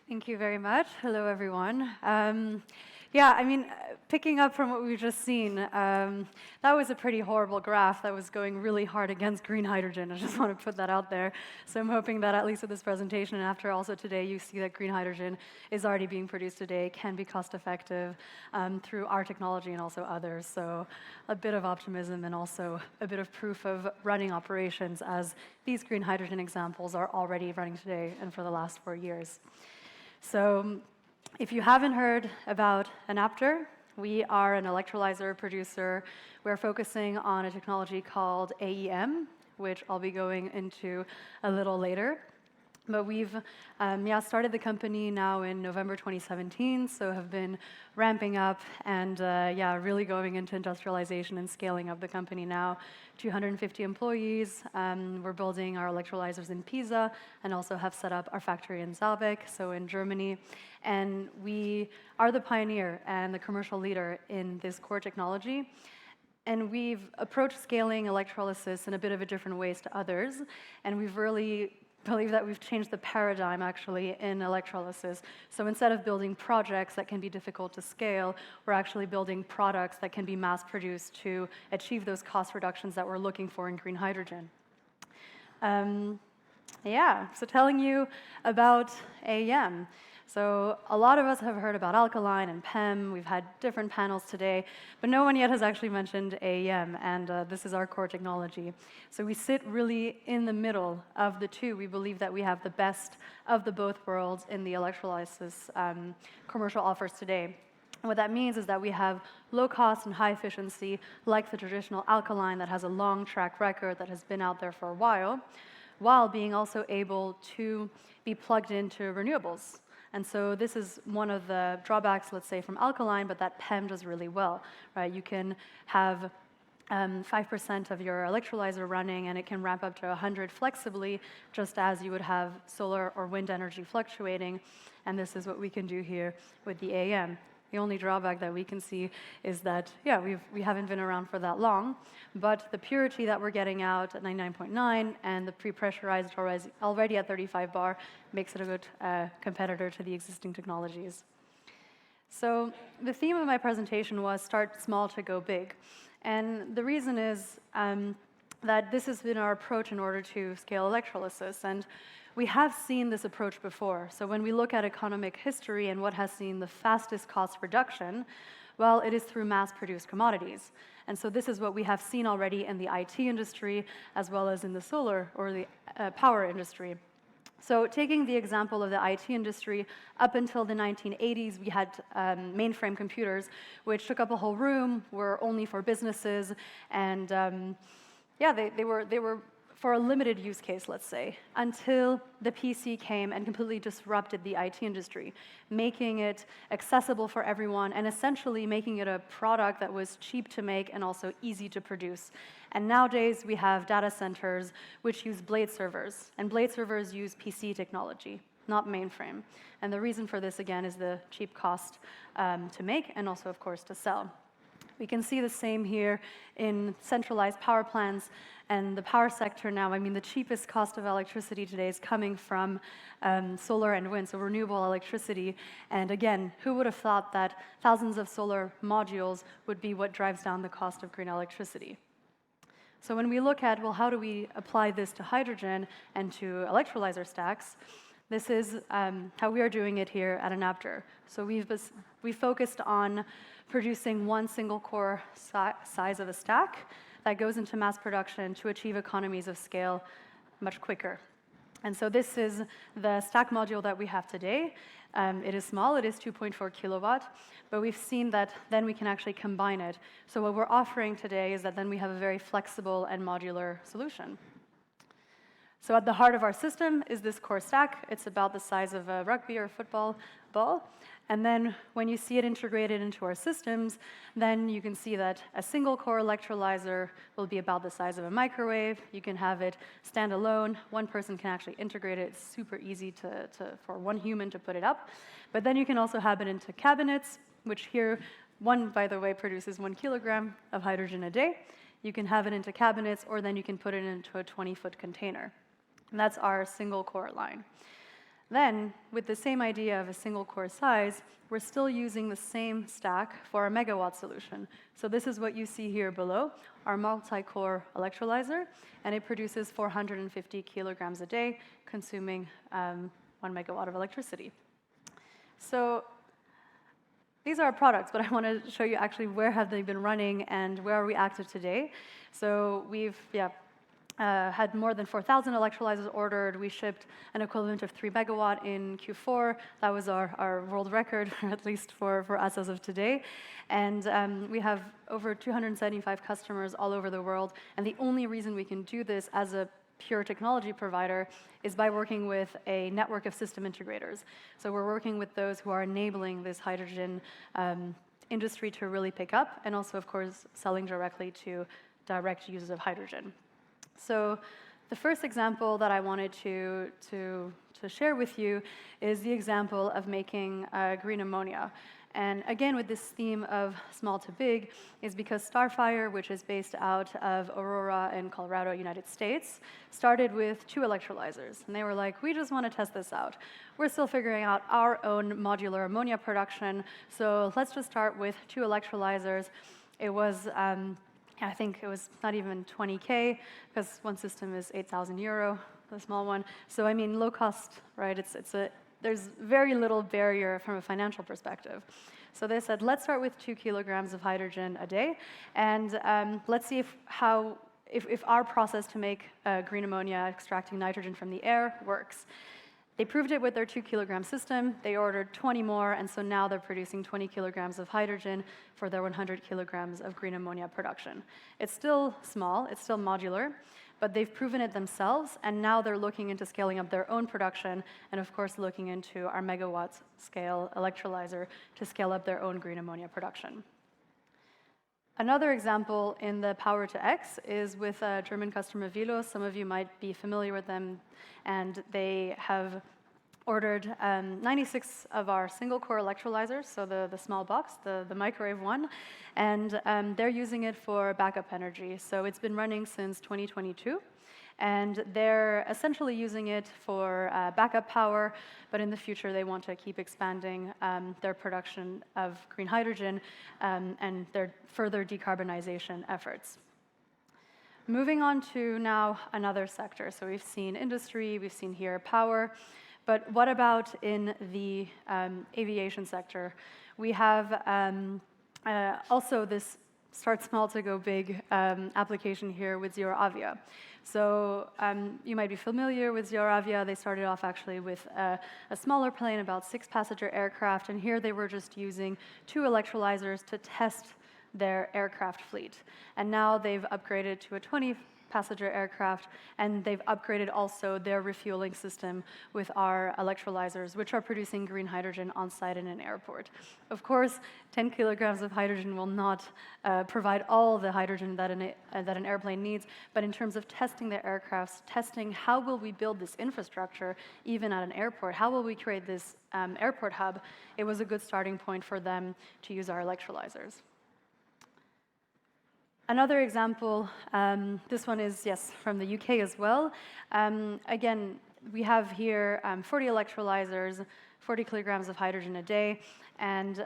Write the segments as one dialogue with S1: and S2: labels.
S1: Thank you very much. Hello, everyone. Yeah, I mean, picking up from what we've just seen, that was a pretty horrible graph that was going really hard against green hydrogen. I just want to put that out there. So I'm hoping that at least with this presentation and after also today, you see that green hydrogen is already being produced today, can be cost effective through our technology and also others. So a bit of optimism and also a bit of proof of running operations as these green hydrogen examples are already running today and for the last 4 years. So if you haven't heard about Enapter, we are an electrolyzer producer. We're focusing on a technology called AEM, which I'll be going into a little later. But we've started the company now in November 2017, so have been ramping up and really going into industrialization and scaling up the company now. 250 employees. We're building our electrolyzers in Pisa and also have set up our factory in Saarbrück, so in Germany. And we are the pioneer and the commercial leader in this core technology. And we've approached scaling electrolysis in a bit of a different ways to others, and we've really believe that we've changed the paradigm actually in electrolysis. So instead of building projects that can be difficult to scale, we're actually building products that can be mass produced to achieve those cost reductions that we're looking for in green hydrogen. So telling you about AEM. So a lot of us have heard about alkaline and PEM. We've had different panels today, but no one yet has actually mentioned AEM, and this is our core technology. So we sit really in the middle of the two. We believe that we have the best of the both worlds in the electrolysis commercial offers today. And what that means is that we have low cost and high efficiency, like the traditional alkaline that has a long track record that has been out there for a while being also able to be plugged into renewables. And so this is one of the drawbacks, let's say, from alkaline, but that PEM does really well, right? You can have 5% of your electrolyzer running, and it can ramp up to 100 flexibly, just as you would have solar or wind energy fluctuating. And this is what we can do here with the AEM. The only drawback that we can see is that, we haven't been around for that long, but the purity that we're getting out at 99.9 and the pre-pressurized already at 35 bar makes it a good competitor to the existing technologies. So the theme of my presentation was start small to go big. And the reason is that this has been our approach in order to scale electrolysis. And we have seen this approach before. So when we look at economic history and what has seen the fastest cost reduction, well, it is through mass-produced commodities. And so this is what we have seen already in the IT industry, as well as in the solar or the power industry. So taking the example of the IT industry, up until the 1980s, we had mainframe computers, which took up a whole room, were only for businesses, and they were for a limited use case, let's say, until the PC came and completely disrupted the IT industry, making it accessible for everyone and essentially making it a product that was cheap to make and also easy to produce. And nowadays, we have data centers which use blade servers, and blade servers use PC technology, not mainframe. And the reason for this, again, is the cheap cost to make and also, of course, to sell. We can see the same here in centralized power plants and the power sector now. I mean, the cheapest cost of electricity today is coming from solar and wind, so renewable electricity. And again, who would have thought that thousands of solar modules would be what drives down the cost of green electricity? So when we look at, well, how do we apply this to hydrogen and to electrolyzer stacks, this is how we are doing it here at Enapter. So we focused on producing one single core size of a stack that goes into mass production to achieve economies of scale much quicker. And so this is the stack module that we have today. It is small, it is 2.4 kilowatt, but we've seen that then we can actually combine it. So what we're offering today is that then we have a very flexible and modular solution. So at the heart of our system is this core stack. It's about the size of a rugby or football ball. And then when you see it integrated into our systems, then you can see that a single core electrolyzer will be about the size of a microwave. You can have it stand alone. One person can actually integrate it. It's super easy for one human to put it up. But then you can also have it into cabinets, which here, one, by the way, produces 1 kilogram of hydrogen a day. You can have it into cabinets, or then you can put it into a 20-foot container. And that's our single core line. Then, with the same idea of a single core size, we're still using the same stack for our megawatt solution. So this is what you see here below, our multi-core electrolyzer, and it produces 450 kilograms a day, consuming 1 megawatt of electricity. So these are our products, but I want to show you actually where have they been running and where are we active today. So we've had more than 4,000 electrolyzers ordered. We shipped an equivalent of 3 megawatt in Q4. That was our world record, at least for us as of today. And we have over 275 customers all over the world. And the only reason we can do this as a pure technology provider is by working with a network of system integrators. So we're working with those who are enabling this hydrogen industry to really pick up, and also, of course, selling directly to direct users of hydrogen. So the first example that I wanted to share with you is the example of making green ammonia. And again, with this theme of small to big, is because Starfire, which is based out of Aurora in Colorado, United States, started with 2 electrolyzers. And they were like, we just want to test this out. We're still figuring out our own modular ammonia production, so let's just start with 2 electrolyzers. It was I think it was not even 20K, because one system is 8,000 euro, the small one. So I mean, low cost, right? There's very little barrier from a financial perspective. So they said, let's start with 2 kilograms of hydrogen a day, and let's see if our process to make green ammonia, extracting nitrogen from the air, works. They proved it with their 2 kilogram system. They ordered 20 more, and so now they're producing 20 kilograms of hydrogen for their 100 kilograms of green ammonia production. It's still small, it's still modular, but they've proven it themselves, and now they're looking into scaling up their own production, and of course looking into our megawatt scale electrolyzer to scale up their own green ammonia production. Another example in the Power to X is with a German customer, Vilo. Some of you might be familiar with them, and they have ordered 96 of our single-core electrolyzers, so the small box, the microwave one, and they're using it for backup energy. So it's been running since 2022. And they're essentially using it for backup power, but in the future they want to keep expanding their production of green hydrogen and their further decarbonization efforts. Moving on to now another sector. So we've seen industry, we've seen here power, but what about in the aviation sector? We have also this start small to go big application here with ZeroAvia. So you might be familiar with ZeroAvia. They started off actually with a smaller plane, about 6-passenger aircraft, and here they were just using 2 electrolyzers to test their aircraft fleet. And now they've upgraded to a 20-passenger aircraft, and they've upgraded also their refueling system with our electrolyzers, which are producing green hydrogen on site in an airport. Of course, 10 kilograms of hydrogen will not provide all the hydrogen that an airplane needs, but in terms of testing their aircrafts, testing how will we build this infrastructure even at an airport, how will we create this airport hub, it was a good starting point for them to use our electrolyzers. Another example, this one is, yes, from the UK as well. Again, we have here 40 electrolyzers, 40 kilograms of hydrogen a day, and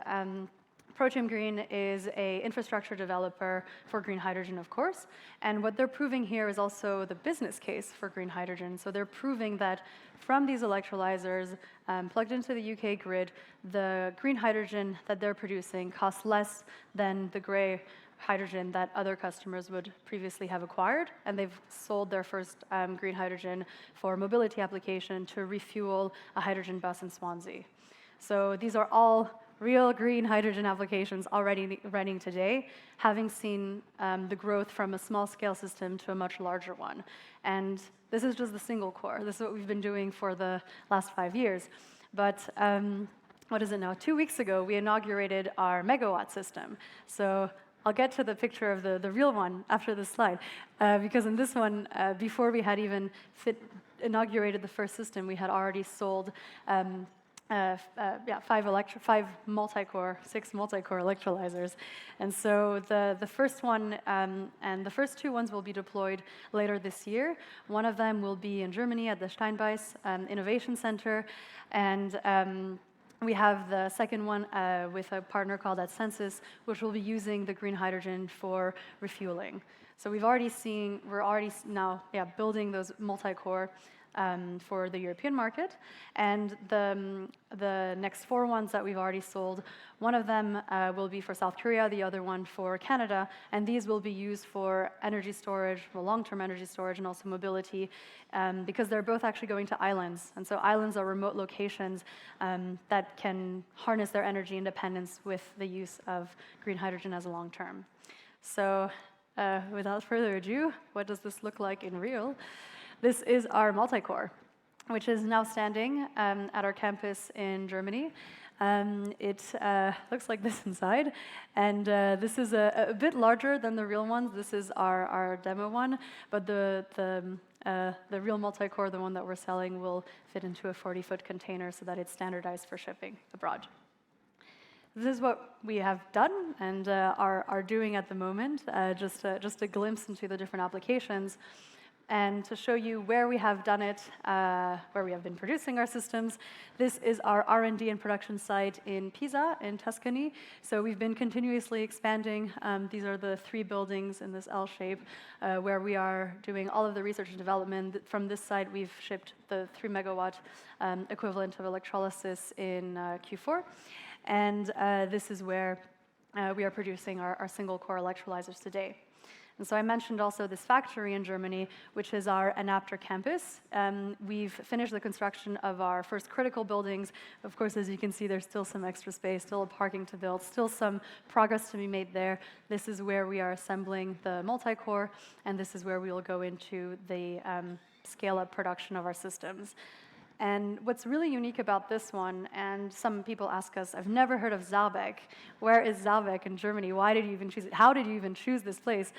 S1: Protein Green is an infrastructure developer for green hydrogen, of course, and what they're proving here is also the business case for green hydrogen. So they're proving that from these electrolyzers plugged into the UK grid, the green hydrogen that they're producing costs less than the gray hydrogen that other customers would previously have acquired, and they've sold their first green hydrogen for mobility application to refuel a hydrogen bus in Swansea. So these are all real green hydrogen applications already running today, having seen the growth from a small-scale system to a much larger one. And this is just the single core. This is what we've been doing for the last 5 years. But what is it now? 2 weeks ago, we inaugurated our megawatt system. So I'll get to the picture of the real one after this slide, because in this one, before we had even inaugurated the first system, we had already sold 5 multi-core, 6 multi-core electrolyzers. And so the first one and the first 2 ones will be deployed later this year. One of them will be in Germany at the Steinbeiß Innovation Center, and we have the second one with a partner called Adsensus, which will be using the green hydrogen for refueling. So we're already now building those multi-core for the European market, and the next 4 ones that we've already sold, one of them will be for South Korea, the other one for Canada, and these will be used for energy storage, for long-term energy storage, and also mobility, because they're both actually going to islands, and so islands are remote locations that can harness their energy independence with the use of green hydrogen as a long-term. So without further ado, what does this look like in real? This is our multi-core, which is now standing at our campus in Germany. It looks like this inside, and this is a bit larger than the real ones. This is our demo one, but the real multi-core, the one that we're selling, will fit into a 40-foot container so that it's standardized for shipping abroad. This is what we have done and are doing at the moment, just a glimpse into the different applications. And to show you where we have done it, where we have been producing our systems, this is our R&D and production site in Pisa, in Tuscany. So we've been continuously expanding. These are the 3 buildings in this L shape where we are doing all of the research and development. From this site, we've shipped the 3 megawatt equivalent of electrolysis in Q4. And this is where we are producing our single core electrolyzers today. And so I mentioned also this factory in Germany, which is our Enapter campus. We've finished the construction of our first critical buildings. Of course, as you can see, there's still some extra space, still a parking to build, still some progress to be made there. This is where we are assembling the multi-core, and this is where we will go into the scale-up production of our systems. And what's really unique about this one, and some people ask us, I've never heard of Saarbeck. Where is Saarbeck in Germany? Why did you even choose it? How did you even choose this place?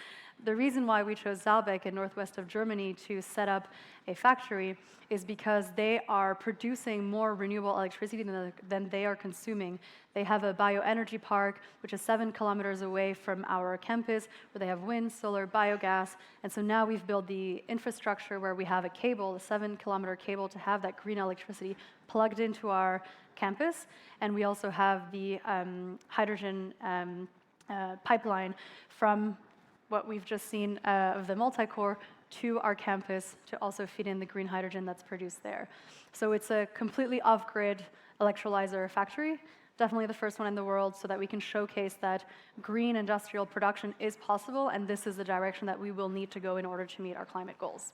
S1: The reason why we chose Saarbeck in northwest of Germany to set up a factory is because they are producing more renewable electricity than they are consuming. They have a bioenergy park, which is 7 kilometers away from our campus, where they have wind, solar, biogas. And so now we've built the infrastructure where we have a cable, a 7-kilometer cable, to have that green electricity plugged into our campus. And we also have the hydrogen pipeline from what we've just seen of the multi-core to our campus to also feed in the green hydrogen that's produced there. So it's a completely off-grid electrolyzer factory, definitely the first one in the world, so that we can showcase that green industrial production is possible, and this is the direction that we will need to go in order to meet our climate goals.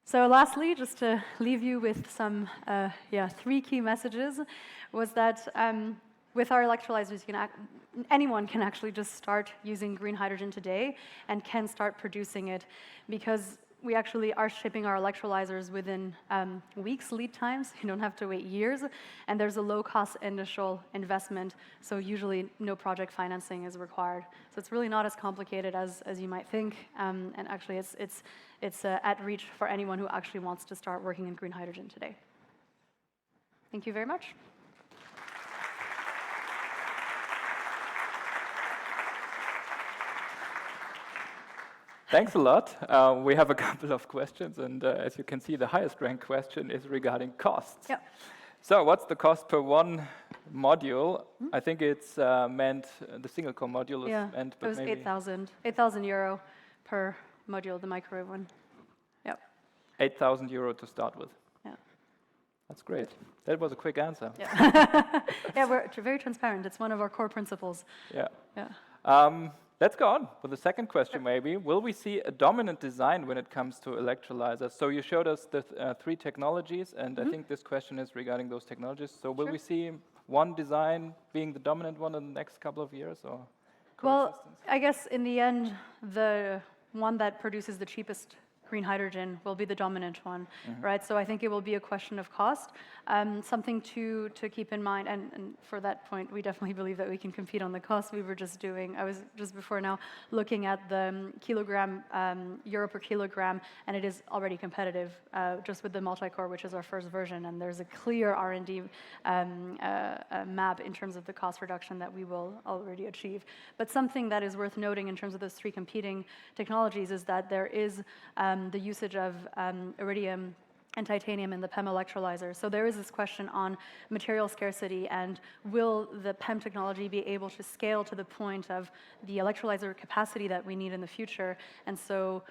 S1: So lastly, just to leave you with some 3 key messages, was that with our electrolyzers, anyone can actually just start using green hydrogen today and can start producing it, because we actually are shipping our electrolyzers within weeks lead times. You don't have to wait years, and there's a low-cost initial investment, so usually no project financing is required. So it's really not as complicated as you might think, and actually it's at reach for anyone who actually wants to start working in green hydrogen today. Thank you very much.
S2: Thanks a lot. We have a couple of questions, and as you can see, the highest ranked question is regarding costs.
S1: Yep.
S2: So what's the cost per one module? I think it's meant, the single core module is meant, but maybe...
S1: It was 8,000 euro per module, the microwave one. Yep.
S2: 8,000 euro to start with.
S1: Yeah.
S2: That's great. That was a quick answer.
S1: Yeah, yeah, we're very transparent. It's one of our core principles.
S2: Yeah.
S1: Yeah.
S2: Let's go on with the second question, maybe. Will we see a dominant design when it comes to electrolyzers? So you showed us the 3 technologies, and I think this question is regarding those technologies. So will we see one design being the dominant one in the next couple of years, or
S1: coexistence? Well, I guess in the end, the one that produces the cheapest green hydrogen will be the dominant one, right? So I think it will be a question of cost, something to keep in mind. And for that point, we definitely believe that we can compete on the cost. I was just before now looking at the kilogram, euro per kilogram, and it is already competitive just with the multi-core, which is our first version. And there's a clear R&D map in terms of the cost reduction that we will already achieve. But something that is worth noting in terms of those three competing technologies is that there is the usage of iridium and titanium in the PEM electrolyzer. So there is this question on material scarcity, and will the PEM technology be able to scale to the point of the electrolyzer capacity that we need in the future? And so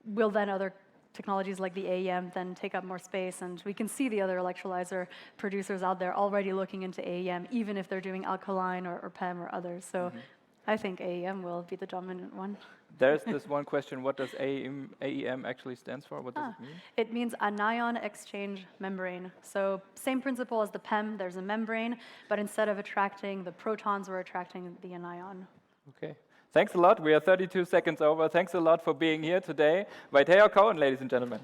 S1: will then other technologies like the AEM then take up more space? And we can see the other electrolyzer producers out there already looking into AEM, even if they're doing alkaline or PEM or others. So I think AEM will be the dominant one.
S2: There's this one question, what does AEM actually stands for? What does it mean?
S1: It means anion exchange membrane. So same principle as the PEM, there's a membrane, but instead of attracting the protons, we're attracting the anion.
S2: Okay. Thanks a lot. We are 32 seconds over. Thanks a lot for being here today. Vaitea Cowan, ladies and gentlemen.